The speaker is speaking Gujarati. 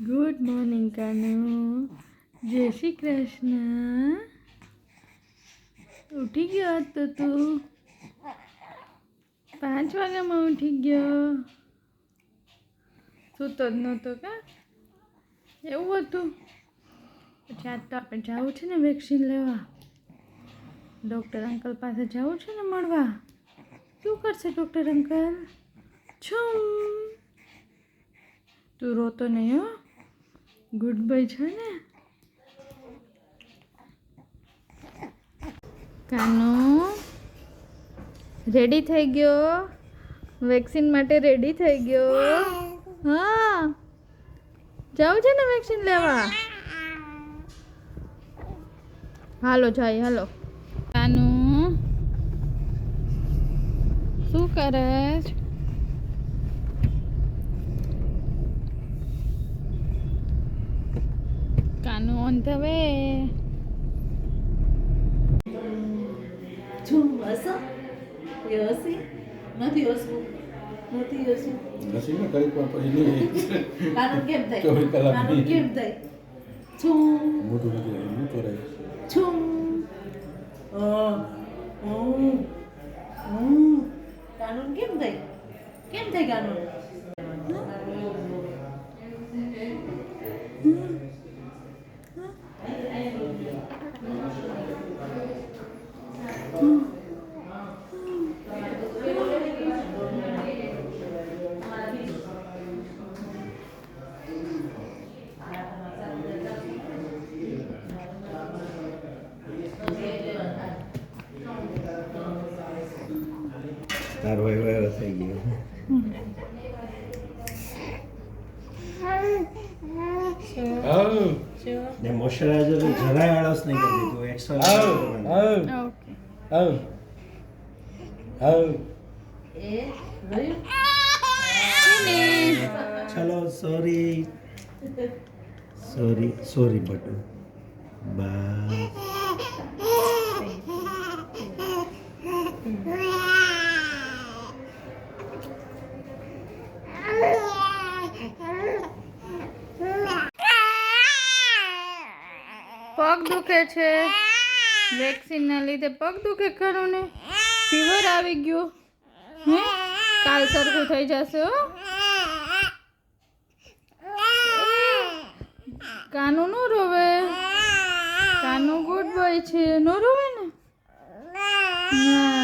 Good morning Kanu. જય શ્રી કૃષ્ણ. ઉઠી ગયો આજ તો તું 5 વાગ્યામાં ઉઠી ગયો. સૂતો જ નહોતો કા? એવું હતું. પછી આજ તો આપણે જવું છે ને વેક્સિન લેવા. ડૉક્ટર અંકલ પાસે જવું છે ને મળવા. શું કરશે ડૉક્ટર અંકલ? છુમ. તું રોતો નહીં હો. ગુડ બોય છે ને કાનુ? રેડી થઈ ગયો? વેક્સિન માટે રેડી થઈ ગયો? હા, જાવું છે ને વેક્સિન લેવા? હાલો જાય, હાલો. કાનુ શું કરે? Kanu on the way. છું હસો હસી નથી હસવું નથી હસવું નસીબમાં કરી પણ પછી નહીં કાનૂન કેમ થાય 24 કલાક કાનૂન નહીં. કેમ થાય છું મોટું નથી આવ્યું તો રહે. છું કાનૂન કેમ થાય કાનૂન તારો વાયરો થઈ ગયો. ને મોઇશ્ચરાઇઝર જરાય આળસ નહીં કરતી તું એક્સ્ટ્રા એ રહ્યું ચલો સોરી બટુ બસ. પગ દુખે છે વેક્સિનના લીધે. પગ દુખે ખરું ને? ફીવર આવી ગયો હે? કાલ સરખું થઈ જશે હો. કાનુ નો રોવે. કાનુ ગુડ બોય છે. નો રોવે ને? ના